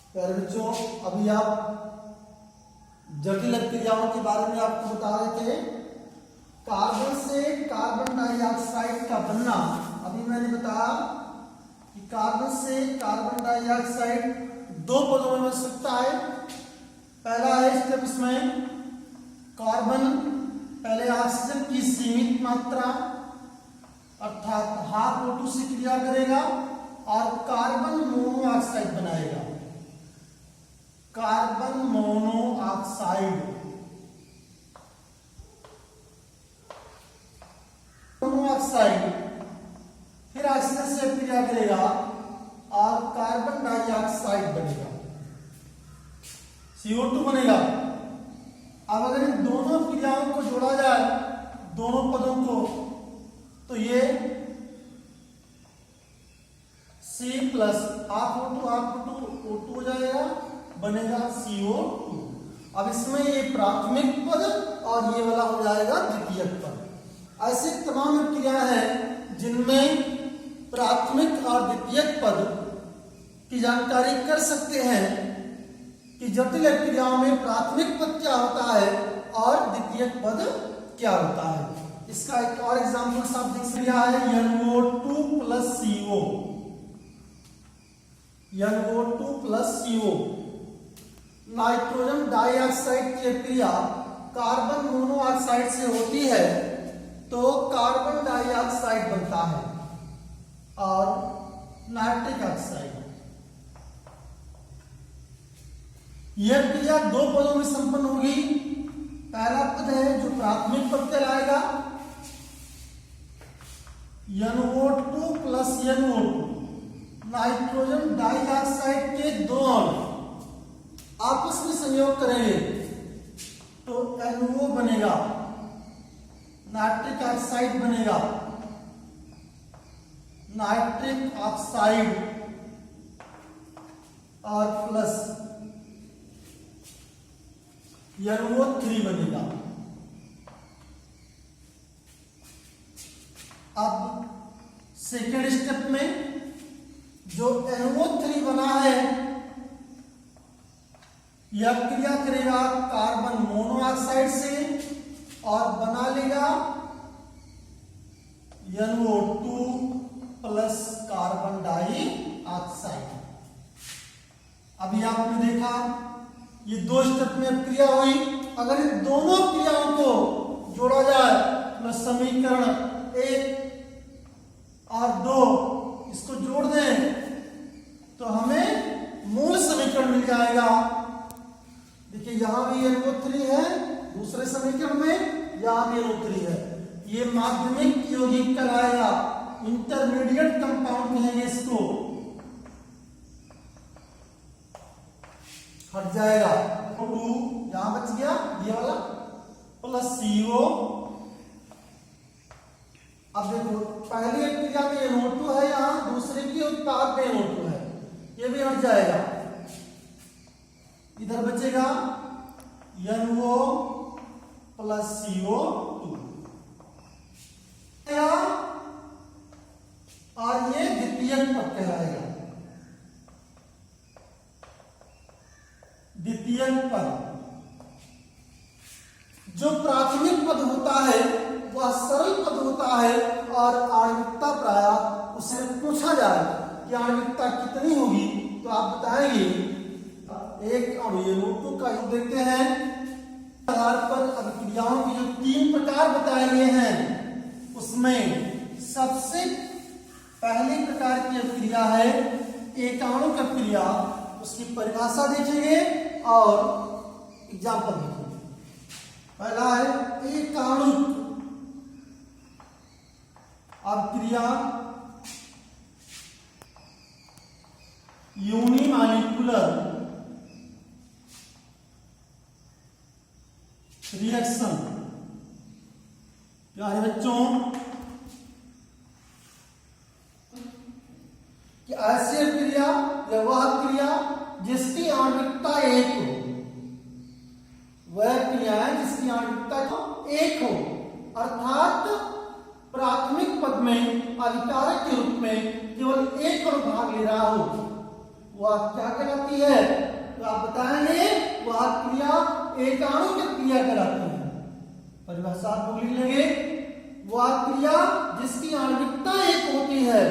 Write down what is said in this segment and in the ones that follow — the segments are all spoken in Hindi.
प्यारे बच्चों, अभी आप जटिल क्रियाओं के बारे में आपको बता रहे थे। कार्बन से कार्बन डाइऑक्साइड का बनना, अभी मैंने बताया कि कार्बन से कार्बन डाइऑक्साइड दो पदों में बन सकता है। पहला है स्टेप इसमें, कार्बन पहले ऑक्सीजन की सीमित मात्रा अर्थात हाफ O2 से क्रिया करेगा और कार्बन मोनोऑक्साइड बनाएगा। कार्बन मोनोऑक्साइड फिर ऑक्सीजन से क्रिया करेगा और कार्बन डाइऑक्साइड बनेगा, CO2 बनेगा। अब अगर इन दोनों क्रियाओं को जोड़ा जाए, दोनों पदों को, तो ये C प्लस हाफ O2 हो जाएगा, बनेगा CO2। अब इसमें ये प्राथमिक पद और ये वाला हो जाएगा द्वितीयक पद। ऐसे तमाम क्रिया हैं जिनमें प्राथमिक और द्वितीयक पद की जानकारी कर सकते हैं कि जटिल क्रियाओं में प्राथमिक पद क्या होता है और द्वितीयक पद क्या होता है। इसका एक और एग्जांपल आप देख सकते हैं, NO2 plus CO। NO2 plus CO nitrogen dioxide की क्रिया कार्बन मोनोऑक्साइड से होती है तो कार्बन डाइऑक्साइड बनता है और नाइट्रिक ऑक्साइड। यह क्रिया दो पदों में संपन्न होगी। पहला पद है जो प्राथमिक पद कहलाएगा, NO2 plus NO2 nitrogen dioxide के दो अणु आपस में संयोग करेंगे तो NO बनेगा, नाइट्रिक ऑक्साइड बनेगा, नाइट्रिक ऑक्साइड और प्लस NO3 बनेगा। अब सेकेंड स्टेप में जो NO3 बना है यह क्रिया करेगा कार्बन मोनोऑक्साइड से और बना लेगा NO2 प्लस कार्बन डाइऑक्साइड। अभी आपने देखा ये दो स्टेप में क्रिया हुई। अगर इन दोनों क्रियाओं को जोड़ा जाए तो समीकरण 1 और 2 इसको जोड़ दें तो हमें मूल समीकरण मिल जाएगा। देखिए यहां भी NO3 है, दूसरे समीकरण में यहां भी NO3 है। ये माध्यमिक यौगिक कहलाएगा, इंटरमीडिएट कंपाउंड कहेंगे इसको। हट जाएगा, O2 यहां बच गया ये वाला प्लस CO। अब देखो पहली एक क्रिया में NO2 है, यहां दूसरे की उत्पाद में NO2 है, ये भी हट जाएगा। इधर बचेगा NO प्लस CO2 और ये द्वितीयक पद कहलाएगा। द्वितीयक पद जो प्राथमिक पद होता है वह सरल पद होता है और आणविकता प्रायः उससे पूछा जाए कि आणविकता कितनी होगी तो आप बताएंगे एक अणु NO2 का योग देखते हैं। आधार पर अभिक्रियाओं के जो 3 प्रकार बताए गए हैं उसमें सबसे पहली प्रकार की अभिक्रिया है एकाणु अभिक्रिया। उसकी परिभाषा देखेंगे और एग्जाम्पल देखेंगे। पहला है एकाणु अभिक्रिया, यूनिमॉलिक्यूलर रिएक्शन। क्या है बच्चों कि ऐसी क्रिया या वह क्रिया जिसकी आणविकता 1 हो, वह क्रिया है जिसकी आणविकता 1 हो, अर्थात प्राथमिक पद में अभिकारक के रूप में केवल एक अणु भाग ले रहा हो, वह क्या कहलाती है? तो आप बताएंगे वह क्रिया एकाणुक क्रिया कहलाती है। परिभाषा आप लिख लेंगे, वह क्रिया जिसकी आणविकता एक होती है,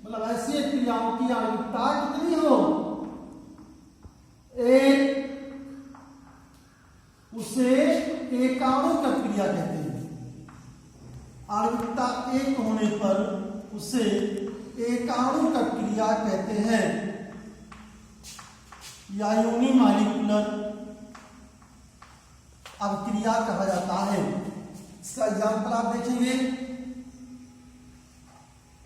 मतलब ऐसी क्रियाओं की आणविकता कितनी हो? एक, उसे एकाणुक क्रिया कहते हैं। आणविकता एक होने पर उसे एकाणुक क्रिया कहते हैं या यूनिमॉलिक्यूलर अभिक्रिया कहा जाता है। इसका एग्जाम्पल आप देखेंगे।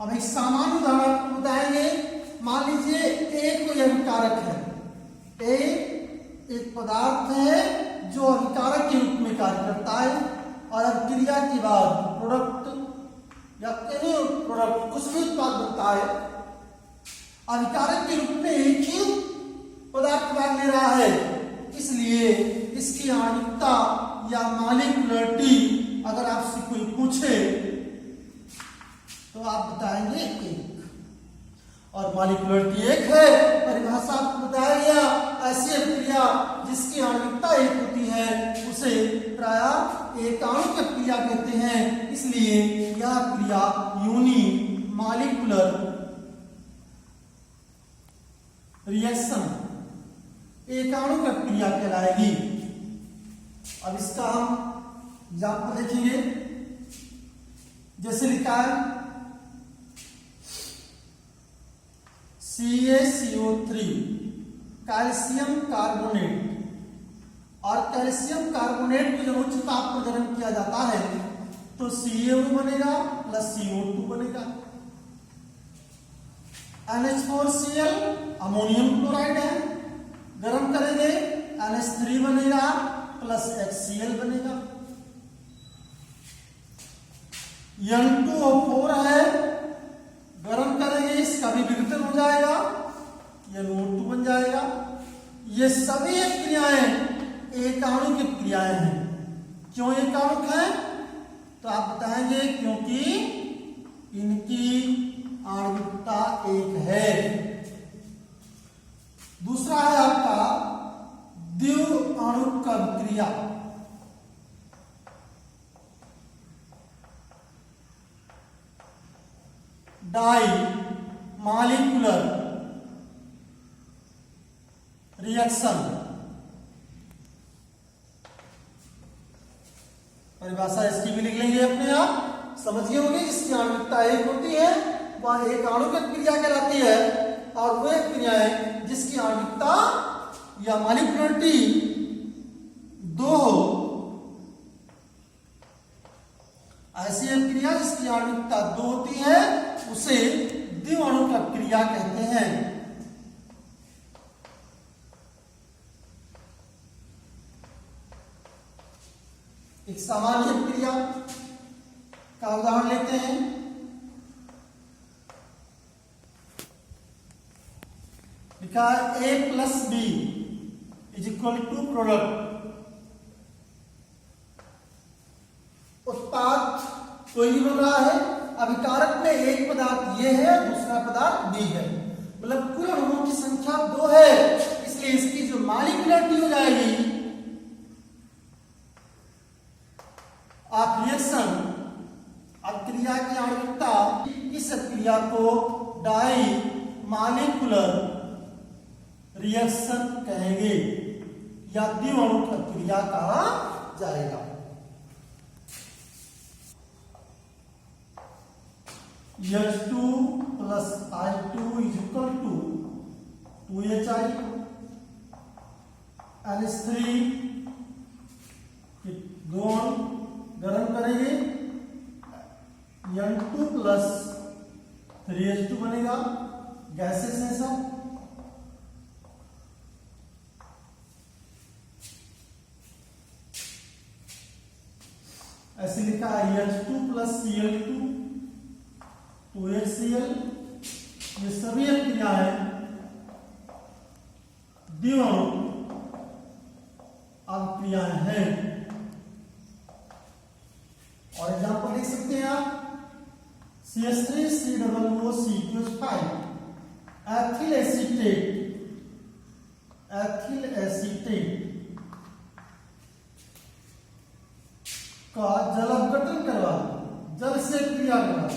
अब एक सामान्य उदाहरण आपको बताएंगे। मान लीजिए एक कोई अभिकारक है, एक पदार्थ है जो अभिकारक के रूप में कार्य करता है और अभिक्रिया के बाद प्रोडक्ट या प्रोडक्ट कुछ भी उत्पाद बनता है, अभिकारक के रूप में एक ही पदार्थ भाग ले रहा है, इसलिए इसकी आणविकता या मॉलिक्यूलरिटी अगर आपसे कोई पूछे तो आप बताएंगे एक, और मॉलिक्यूलरिटी एक है। परिभाषा आपको बताया गया, ऐसी अभिक्रिया जिसकी आणविकता एक होती है उसे प्रायः एकाणुक क्रिया कहते हैं, इसलिए यह क्रिया यूनि मॉलिक्यूलर रिएक्शन एकाणुक क्रिया कहलाएगी। अब इसका हम एग्जाम्पल देखेंगे। जैसे लिखा है CaCO3 कैल्शियम कार्बोनेट, और कैल्शियम कार्बोनेट को जब उच्च ताप पर गर्म किया जाता है तो CaO बनेगा प्लस CO2 बनेगा। NH4Cl अमोनियम क्लोराइड है, गर्म करेंगे NH3 बनेगा प्लस HCl बनेगा। N2O4 है, गर्म करेंगे इसका भी विघटन हो जाएगा, NO2 बन जाएगा। ये सभी क्रियाएं एकाणुक क्रियाएं हैं। क्यों एकाणुक है? तो आप बताएंगे क्योंकि इनकी आणविकता एक है। दूसरा है आपका द्विअणुक क्रिया। Di molecular reaction. परिभाषा इसकी भी लिख लेंगे अपने आप, समझिए होंगे। जिसकी आणविकता एक होती है वह एकाणुक क्रिया कहलाती है, और वे क्रियाएं जिसकी आणविकता या मॉलिक्यूलरिटी दो हो, ऐसी क्रिया जिसकी आणविकता दो होती है उसे द्विअणुक क्रिया कहते हैं। एक सामान्य क्रिया का उदाहरण लेते हैं। लिखा है A plus B is equal to product. उत्पाद कोई भी बन रहा है, अभिकारक में एक पदार्थ ये है, दूसरा पदार्थ बी है, मतलब कुल अणुओं की संख्या 2 है, इसलिए इसकी जो मॉलिक्यूलरिटी हो जाएगी आप रिएक्शन अक्रिया की आणविकता, इस क्रिया को डाई मॉलिक्यूलर रिएक्शन कहेंगे या द्विअणुक क्रिया कहा जाएगा। H2 plus I2 is equal to 2HI, NH3 दो गर्म करेंगे N2 प्लस 3H2 बनेगा, गैसेस है सब। ऐसे लिखा है H2 प्लस Cl2 2HCl। ये सभी क्रियाएं द्विअणुक अभिक्रियाएं हैं। और एग्जाम्पल लिख सकते हैं आप CH3 COOCH5 एथिल एसीटेट का जल अपघटन करवा, जल से क्रिया करवा,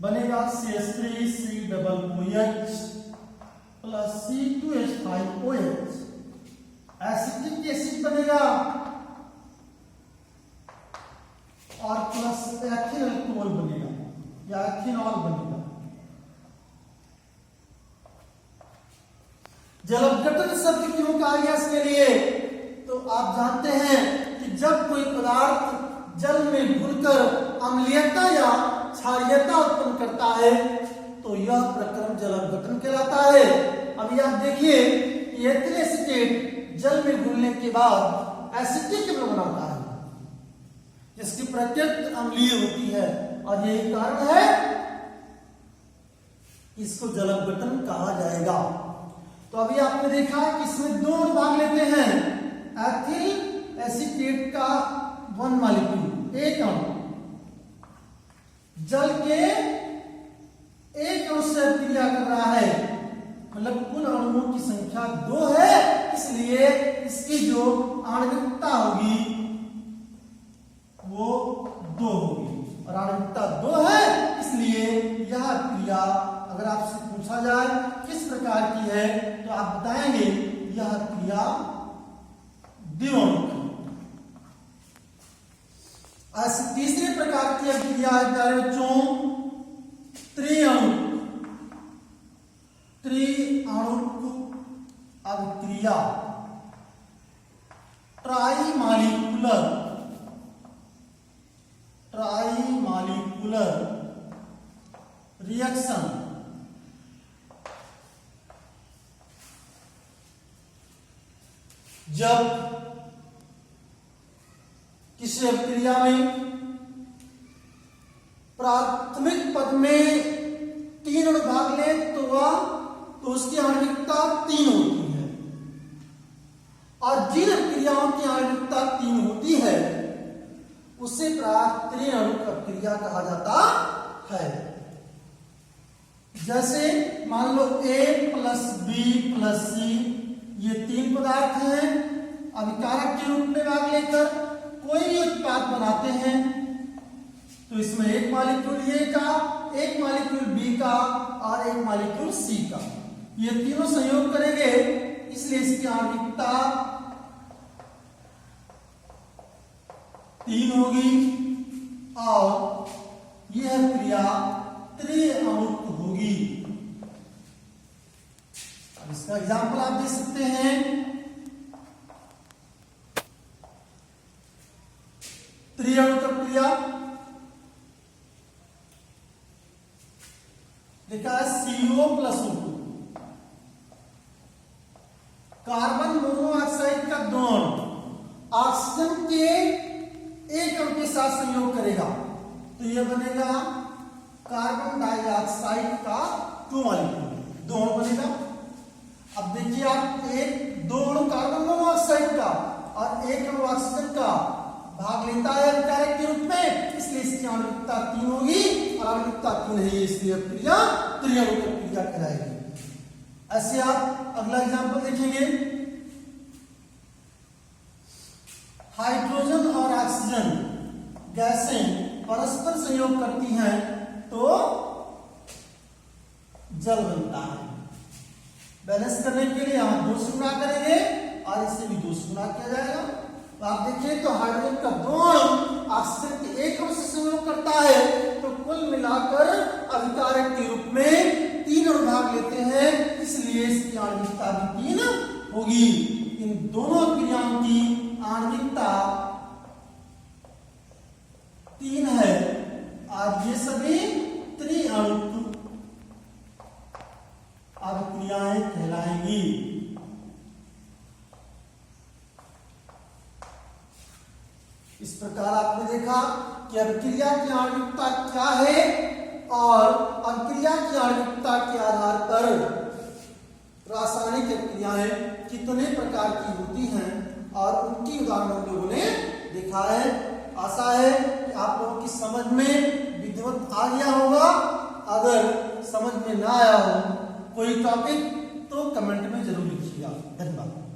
बनेगा CH3COOH plus C2H5OH। Acetic acid बनेगा और प्लस एथिल अल्कोहल बनेगा या एथिनॉल बनेगा। जल अपघटन शब्द क्यों कहा गया इसके लिए? तो आप जानते हैं कि जब कोई पदार्थ जल में घुलकर अम्लीयता या क्षारीयता उत्पन्न करता है तो यह प्रक्रम जल अपघटन कहलाता है। अभी आप देखिए एथिल एसीटेट जल में घुलने के बाद एसिटिक अम्ल बनाता है जिसकी प्रकृति अम्लीय होती है और यही कारण है इसको जल अपघटन कहा जाएगा। तो अभी आपने देखा कि इसमें दो भाग लेते हैं। एथिल एसीटेट का 1 मॉलिक्यूल, एक अणु, जल के एक अणु से क्रिया कर रहा है, मतलब कुल अणुओं की संख्या 2 है, इसलिए इसकी जो आणविकता होगी वो 2 होगी और आणविकता 2 है, इसलिए यह क्रिया अगर आपसे पूछा जाए किस प्रकार की है तो आप बताएंगे यह क्रिया द्विअणुक। ऐसे तीसरे प्रकार की अभिक्रिया है प्यारे बच्चों त्रिअणुक अभिक्रिया, ट्राईमॉलिक्यूलर रिएक्शन। जब किसी अभिक्रिया में प्राथमिक पद में 3 अणु भाग ले तो उसकी आणविकता 3 होती है और जिन अभिक्रियाओं की आणविकता 3 होती है उसे त्रिअणुक अभिक्रिया कहा जाता है। जैसे मान लो A plus B plus C ये 3 पदार्थ हैं, अभिकारक के रूप में भाग लेकर कोई भी उत्पाद बनाते हैं तो इसमें एक मॉलिक्यूल A का, एक मॉलिक्यूल B का और एक मॉलिक्यूल C का, ये तीनों संयोग करेंगे, इसलिए इसकी आणविकता 3 होगी और यह क्रिया त्रिअणुक होगी। अब इसका एग्जाम्पल आप दे सकते हैं। त्रिअणुक क्रिया देखा है CO plus O2, carbon monoxide का 2 अणु ऑक्सीजन के एक अणु के साथ संयोग करेगा तो यह बनेगा कार्बन डाइऑक्साइड का 2 मॉलिक्यूल, 2 अणु बनेगा। अब देखिए आप 2 अणु कार्बन मोनोऑक्साइड का और 1 अणु ऑक्सीजन का भाग लेता है अभिकारक के रूप में, इसलिए इसकी आणविकता 3 होगी और आणविकता 3 है इसलिए क्रिया त्रिअणुक क्रिया कहलाएगी। ऐसे आप अगला एग्जांपल देखेंगे। हाइड्रोजन और ऑक्सीजन गैसें परस्पर संयोग करती हैं तो जल बनता है। बैलेंस करने के लिए हम 2 से गुणा करेंगे और इससे भी 2 से गुणा किया जाएगा। तो आप देखिए तो हाइड्रोजन का 2 अणु ऑक्सीजन के 1 अणु से संयोग करता है तो कुल मिलाकर अभिकारक के रूप में 3 अणु भाग लेते हैं, इसलिए इसकी आणविकता भी 3 होगी। इन दोनों क्रियाओं की आणविकता 3 है और ये सभी त्रिअणुक अभिक्रियाएं कहलाएंगी। इस प्रकार आपने देखा कि अभिक्रिया की आणविकता क्या है और अभिक्रिया की आणविकता के आधार पर रासायनिक अभिक्रियाएं कितने प्रकार की होती हैं और उनकी उदाहरण हम लोगों ने देखा है। आशा है कि आप लोगों की समझ में विधिवत आ गया होगा। अगर समझ में ना आया हो कोई टॉपिक तो कमेंट में जरूर लिखिएगा। धन्यवाद।